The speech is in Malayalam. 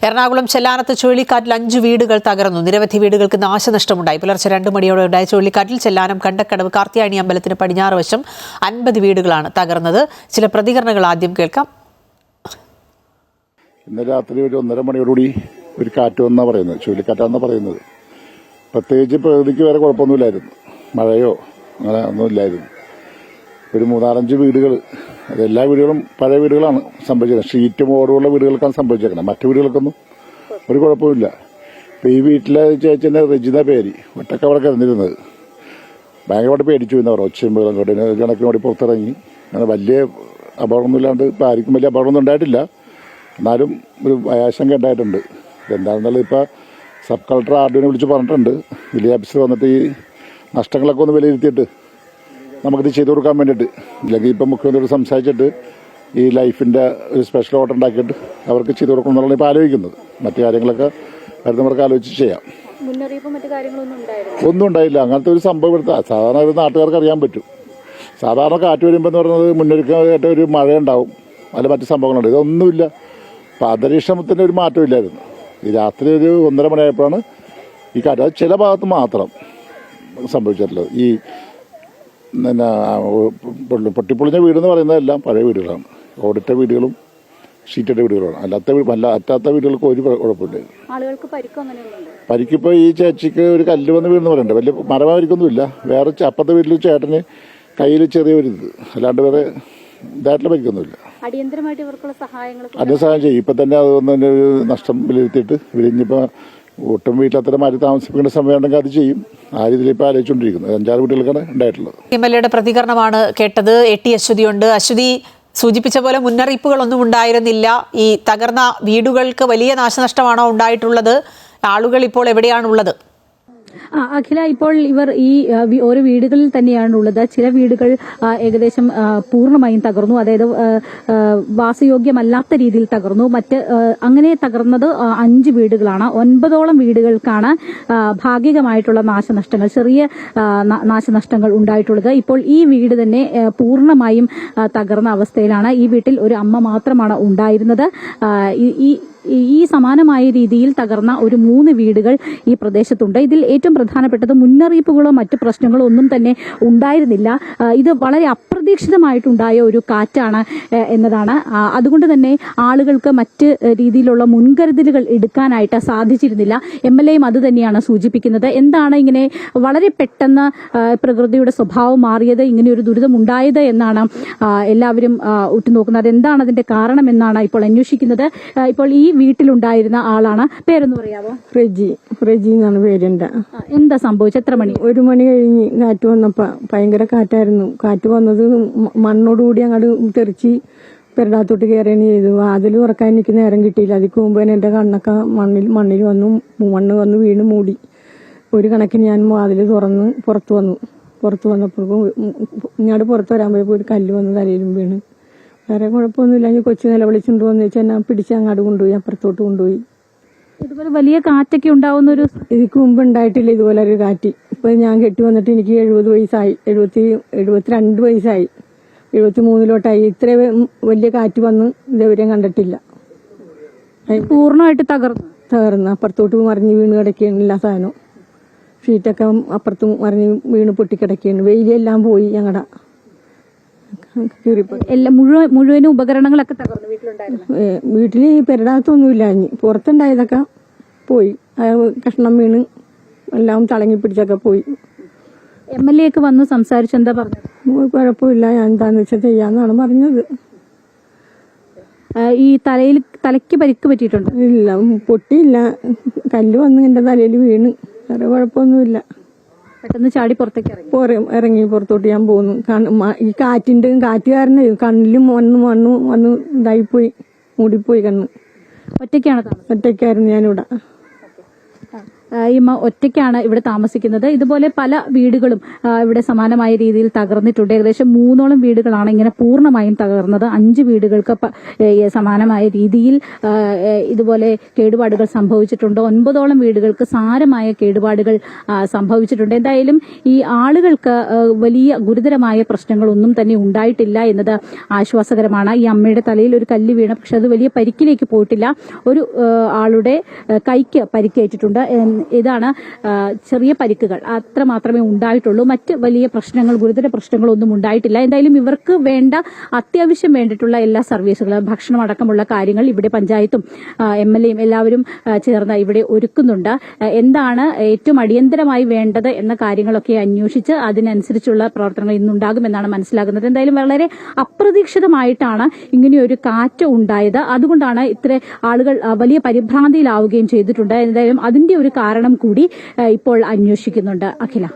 എറണാകുളം ചെല്ലാനത്ത് ചുഴലിക്കാറ്റിൽ 5 വീടുകൾ തകർന്നു. നിരവധി വീടുകൾക്ക് നാശനഷ്ടമുണ്ടായി. പുലർച്ചെ 2 മണിയോടെ ഉണ്ടായ ചുഴലിക്കാറ്റിൽ ചെല്ലാനം കണ്ടക്കടവ് കാർത്തിയായനി അമ്പലത്തിന് പടിഞ്ഞാറ് വശം 50 വീടുകളാണ് തകർന്നത്. ചില പ്രതികരണങ്ങൾ ആദ്യം കേൾക്കാം. ഇന്ന് രാത്രി ഒരു 1:30 മണിയോടുകൂടി ഒരു കാറ്റ് വന്നാ പറയുന്നത്, ചുഴലിക്കാറ്റാന്നാ പറയുന്നത്. പ്രത്യേകിച്ച് പ്രകൃതിക്ക് വേറെ കുഴപ്പമൊന്നുമില്ലായിരുന്നു, മഴയോ അങ്ങനെ ഒന്നുമില്ലായിരുന്നു. ഒരു 3-5 വീടുകൾ, അതെല്ലാ വീടുകളും പഴയ വീടുകളാണ് സംഭവിച്ചത്. ഷീറ്റും ഓടുള്ള വീടുകൾക്കാണ് സംഭവിച്ചേക്കുന്നത്. മറ്റു വീടുകൾക്കൊന്നും ഒരു കുഴപ്പമില്ല. ഇപ്പം ഈ വീട്ടിലെ ചേച്ചൻ്റെ റെജിന പേര് ഒറ്റക്ക് അവിടെ കിടന്നിരുന്നത്. ഭയങ്കരമായിട്ട് പേടിച്ചു എന്നവർ ഒച്ചയും കണക്കിന് വേണ്ടി പുറത്തിറങ്ങി. അങ്ങനെ വലിയ അപകടമൊന്നുമില്ലാണ്ട് ഇപ്പം ആർക്കും വലിയ അപകടമൊന്നും ഉണ്ടായിട്ടില്ല. എന്നാലും ഒരു ആശങ്ക ഉണ്ടായിട്ടുണ്ട്. എന്താണെന്നുള്ളത് ഇപ്പോൾ സബ് കളക്ടർ ആർഡിനെ വിളിച്ച് പറഞ്ഞിട്ടുണ്ട്. വില്ലേജ് ഓഫീസർ വന്നിട്ട് ഈ നഷ്ടങ്ങളൊക്കെ ഒന്ന് വിലയിരുത്തിയിട്ട് നമുക്കിത് ചെയ്തു കൊടുക്കാൻ വേണ്ടിയിട്ട്, ഇല്ലെങ്കിൽ ഇപ്പം മുഖ്യമന്ത്രിയോട് സംസാരിച്ചിട്ട് ഈ ലൈഫിൻ്റെ ഒരു സ്പെഷ്യൽ ഓർഡർ ഉണ്ടാക്കിയിട്ട് അവർക്ക് ചെയ്തു കൊടുക്കണം എന്നുള്ളതാണ് ഇപ്പോൾ ആലോചിക്കുന്നത്. മറ്റു കാര്യങ്ങളൊക്കെ വരുന്നവർക്ക് ആലോചിച്ച് ചെയ്യാം. ഒന്നും ഉണ്ടായില്ല. അങ്ങനത്തെ ഒരു സംഭവം എടുത്താൽ സാധാരണ ഒരു നാട്ടുകാർക്ക് അറിയാൻ പറ്റും. സാധാരണ കാറ്റ് വരുമ്പോൾ എന്ന് പറയുന്നത് മുന്നൊരുക്കമായിട്ട് ഒരു മഴയുണ്ടാവും, അല്ല മറ്റു സംഭവങ്ങളുണ്ട്. ഇതൊന്നുമില്ല. അപ്പം അന്തരീക്ഷത്തിൻ്റെ ഒരു മാറ്റമില്ലായിരുന്നു. ഈ രാത്രി ഒരു 1:30 മണിയായപ്പോഴാണ് ഈ കാറ്റ്. അത് ചില ഭാഗത്ത് മാത്രം സംഭവിച്ചിട്ടുള്ളത്. ഈ പിന്നെ പൊട്ടിപ്പൊളിഞ്ഞ വീടെന്ന് പറയുന്നതെല്ലാം പഴയ വീടുകളാണ്. ഓടിട്ട വീടുകളും ഷീറ്റിട്ട വീടുകളാണ്. അറ്റാത്ത വീടുകൾക്ക് ഒരു കുഴപ്പമില്ല. പരിക്കിപ്പോൾ ഈ ചേച്ചിക്ക് ഒരു കല്ല് വന്ന് വീടെന്ന് പറയുന്നുണ്ട്. വലിയ മരമ പരിക്കൊന്നുമില്ല. വേറെ അപ്പുറത്തെ വീട്ടിൽ ചേട്ടന് കയ്യിൽ ചെറിയൊരിത്, അല്ലാണ്ട് വേറെ ഇതായിട്ടുള്ള പരിക്കൊന്നുമില്ല. അതിന് സഹായം ചെയ്യും. ഇപ്പം തന്നെ അതൊന്നും ഒരു നഷ്ടം വിലയിരുത്തിയിട്ട് വിരിഞ്ഞിപ്പോൾ ഒട്ടും വീട്ടിലത്ര മാറ്റി താമസിപ്പിക്കേണ്ട സമയം ഉണ്ടെങ്കിൽ അത് ചെയ്യും. ആ രീതിയിൽ ഇപ്പോൾ ആലോചിച്ചുകൊണ്ടിരിക്കുന്നത്. 5-6 വീടുകൾക്കാണ് ഉണ്ടായിട്ടുള്ളത്. എംഎൽഎയുടെ പ്രതികരണമാണ് കേട്ടത്. AT അശ്വതിയുണ്ട്. അശ്വതി സൂചിപ്പിച്ച പോലെ മുന്നറിയിപ്പുകളൊന്നും ഉണ്ടായിരുന്നില്ല. ഈ തകർന്ന വീടുകൾക്ക് വലിയ നാശനഷ്ടമാണോ ഉണ്ടായിട്ടുള്ളത്? ആളുകൾ ഇപ്പോൾ എവിടെയാണുള്ളത്? അഖില, ഇപ്പോൾ ഇവർ ഈ ഓരോ വീടുകളിൽ തന്നെയാണ് ഉള്ളത്. ചില വീടുകൾ ഏകദേശം പൂർണ്ണമായും തകർന്നു, അതായത് വാസയോഗ്യമല്ലാത്ത രീതിയിൽ തകർന്നു. അങ്ങനെ തകർന്നത് 5 വീടുകളാണ്. 9ഓളം വീടുകൾക്കാണ് ഭാഗികമായിട്ടുള്ള നാശനഷ്ടങ്ങൾ, ചെറിയ നാശനഷ്ടങ്ങൾ ഉണ്ടായിട്ടുള്ളത്. ഇപ്പോൾ ഈ വീട് തന്നെ പൂർണ്ണമായും തകർന്ന അവസ്ഥയിലാണ്. ഈ വീട്ടിൽ ഒരു അമ്മ മാത്രമാണ് ഉണ്ടായിരുന്നത്. ഈ സമാനമായ രീതിയിൽ തകർന്ന ഒരു 3 വീടുകൾ ഈ പ്രദേശത്തുണ്ട്. ഇതിൽ ഏറ്റവും പ്രധാനപ്പെട്ടത് മുന്നറിയിപ്പുകളോ മറ്റു പ്രശ്നങ്ങളോ ഒന്നും തന്നെ ഉണ്ടായിരുന്നില്ല. ഇത് വളരെ അപ്രതീക്ഷിതമായിട്ടുണ്ടായ ഒരു കാറ്റാണ് എന്നതാണ്. അതുകൊണ്ട് തന്നെ ആളുകൾക്ക് മറ്റ് രീതിയിലുള്ള മുൻകരുതലുകൾ എടുക്കാനായിട്ട് സാധിച്ചിരുന്നില്ല. MLAയും അത് തന്നെയാണ് സൂചിപ്പിക്കുന്നത്. എന്താണ് ഇങ്ങനെ വളരെ പെട്ടെന്ന് പ്രകൃതിയുടെ സ്വഭാവം മാറിയത്, ഇങ്ങനെ ഒരു ദുരിതം ഉണ്ടായത് എന്നാണ് എല്ലാവരും ഉറ്റുനോക്കുന്നത്. എന്താണ് അതിന്റെ കാരണം എന്നാണ് ഇപ്പോൾ അന്വേഷിക്കുന്നത്. ഇപ്പോൾ ഈ വീട്ടിലുണ്ടായിരുന്ന ആളാണ്. പേരൊന്ന് പറയാമോ? റെജി എന്നാണ് പേരെന്റെ. എന്താ സംഭവിച്ചത്? എത്ര മണി? 1 മണി കഴിഞ്ഞ് കാറ്റ് വന്നപ്പോ ഭയങ്കര കാറ്റായിരുന്നു. കാറ്റ് വന്നത് മണ്ണോടുകൂടി അങ്ങോട്ട് തെറിച്ച് പെരടാത്തോട്ട് കയറുകയാണ് ചെയ്തു. വാതിൽ തുറക്കാൻ എനിക്ക് നേരം കിട്ടിയില്ല. അതിക്ക് മുമ്പ് തന്നെ എന്റെ കണ്ണൊക്കെ മണ്ണിൽ വന്നു, മണ്ണ് വന്ന് വീണ് മൂടി. ഒരു കണക്കിന് ഞാൻ വാതിൽ തുറന്ന് പുറത്ത് വന്നപ്പോഴേക്കും ഇങ്ങോട്ട് പുറത്ത് വരാൻ പോയപ്പോൾ ഒരു കല്ല് വന്ന് തലയിലും വീണ്. വേറെ കുഴപ്പമൊന്നുമില്ല. ഞാൻ കൊച്ചു നിലവിളിച്ചുകൊണ്ട് വന്നു വെച്ചാൽ ഞാൻ പിടിച്ച് അങ്ങോട്ട് കൊണ്ടുപോയി, അപ്പുറത്തോട്ട് കൊണ്ടുപോയി. ഇതുപോലെ വലിയ കാറ്റൊക്കെ ഉണ്ടാവുന്ന ഇതിക്ക് മുമ്പ് ഉണ്ടായിട്ടില്ല ഇതുപോലെ ഒരു കാറ്റ്. ഇപ്പൊ ഞാൻ കെട്ടി വന്നിട്ട് എനിക്ക് 70 വയസ്സായി, 72 വയസ്സായി, 73 ഇത്ര വലിയ കാറ്റ് വന്ന് ഇതേവരെയും കണ്ടിട്ടില്ല. പൂർണ്ണമായിട്ട് തകർന്ന് അപ്പുറത്തോട്ട് മറിഞ്ഞ് വീണ് കിടക്കുകയാണ് എല്ലാ സാധനവും. ഷീറ്റൊക്കെ അപ്പുറത്ത് മറിഞ്ഞ് വീണ് പൊട്ടിക്കിടക്കുകയാണ്. വെയിലെല്ലാം പോയി. ഞങ്ങളുടെ മുഴുവനും ഉപകരണങ്ങളൊക്കെ തകർന്നു. വീട്ടില് പെരടാത്തൊന്നുമില്ല. പുറത്തുണ്ടായതൊക്കെ പോയി. കഷ്ണം വീണ് എല്ലാം തളങ്ങി പിടിച്ചൊക്കെ പോയി. MLA ഒക്കെ വന്ന് സംസാരിച്ച് എന്താ പറഞ്ഞത്? കുഴപ്പമില്ല, ഞാൻ എന്താന്ന് വെച്ചാൽ ചെയ്യാന്നാണ് പറഞ്ഞത്. ഈ തലയ്ക്ക് പരിക്ക് പറ്റിയിട്ടുണ്ട്? ഇല്ല, പൊട്ടിയില്ല. കല്ല് വന്ന് എന്റെ തലയിൽ വീണ്. വേറെ കുഴപ്പമൊന്നുമില്ല. പെട്ടെന്ന് ചാടി പുറത്തേക്ക് ഇറങ്ങി പുറത്തോട്ട് ഞാൻ പോന്നു. ഈ കാറ്റ് കാരണം കണ്ണിലും മണ്ണ് വന്ന് ഇതായിപ്പോയി, മൂടിപ്പോയി കണ്ണ്. ഒറ്റയ്ക്കായിരുന്നു ഞാനിവിടെ. ഈ അമ്മ ഒറ്റയ്ക്കാണ് ഇവിടെ താമസിക്കുന്നത്. ഇതുപോലെ പല വീടുകളും ഇവിടെ സമാനമായ രീതിയിൽ തകർന്നിട്ടുണ്ട്. ഏകദേശം 3ഓളം വീടുകളാണ് ഇങ്ങനെ പൂർണ്ണമായും തകർന്നത്. 5 വീടുകൾക്ക് സമാനമായ രീതിയിൽ ഇതുപോലെ കേടുപാടുകൾ സംഭവിച്ചിട്ടുണ്ട്. 9ഓളം വീടുകൾക്ക് സാരമായ കേടുപാടുകൾ സംഭവിച്ചിട്ടുണ്ട്. എന്തായാലും ഈ ആളുകൾക്ക് വലിയ ഗുരുതരമായ പ്രശ്നങ്ങളൊന്നും തന്നെ ഉണ്ടായിട്ടില്ല എന്നത് ആശ്വാസകരമാണ്. ഈ അമ്മയുടെ തലയിൽ ഒരു കല്ല് വീണ, പക്ഷെ അത് വലിയ പരിക്കിലേക്ക് പോയിട്ടില്ല. ഒരു ആളുടെ കൈക്ക് പരിക്കേറ്റിട്ടുണ്ട്. ഇതാണ് ചെറിയ പരിക്കുകൾ, അത്ര മാത്രമേ ഉണ്ടായിട്ടുള്ളൂ. മറ്റ് വലിയ പ്രശ്നങ്ങൾ, ഗുരുതര പ്രശ്നങ്ങളൊന്നും ഉണ്ടായിട്ടില്ല. എന്തായാലും ഇവർക്ക് വേണ്ട അത്യാവശ്യം വേണ്ടിയിട്ടുള്ള എല്ലാ സർവീസുകളും, ഭക്ഷണം അടക്കമുള്ള കാര്യങ്ങൾ ഇവിടെ പഞ്ചായത്തും MLA യും എല്ലാവരും ചേർന്ന് ഇവിടെ ഒരുക്കുന്നുണ്ട്. എന്താണ് ഏറ്റവും അടിയന്തരമായി വേണ്ടത് എന്ന കാര്യങ്ങളൊക്കെ അന്വേഷിച്ച് അതിനനുസരിച്ചുള്ള പ്രവർത്തനങ്ങൾ ഇന്നുണ്ടാകുമെന്നാണ് മനസ്സിലാകുന്നത്. എന്തായാലും വളരെ അപ്രതീക്ഷിതമായിട്ടാണ് ഇങ്ങനെയൊരു കാറ്റ് ഉണ്ടായത്. അതുകൊണ്ടാണ് ഇത്ര ആളുകൾ വലിയ പരിഭ്രാന്തിയിലാവുകയും ചെയ്തിട്ടുണ്ട്. എന്തായാലും അതിന്റെ ഒരു കാരണം കൂടി ഇപ്പോൾ അന്വേഷിക്കുന്നുണ്ട്. അഖില.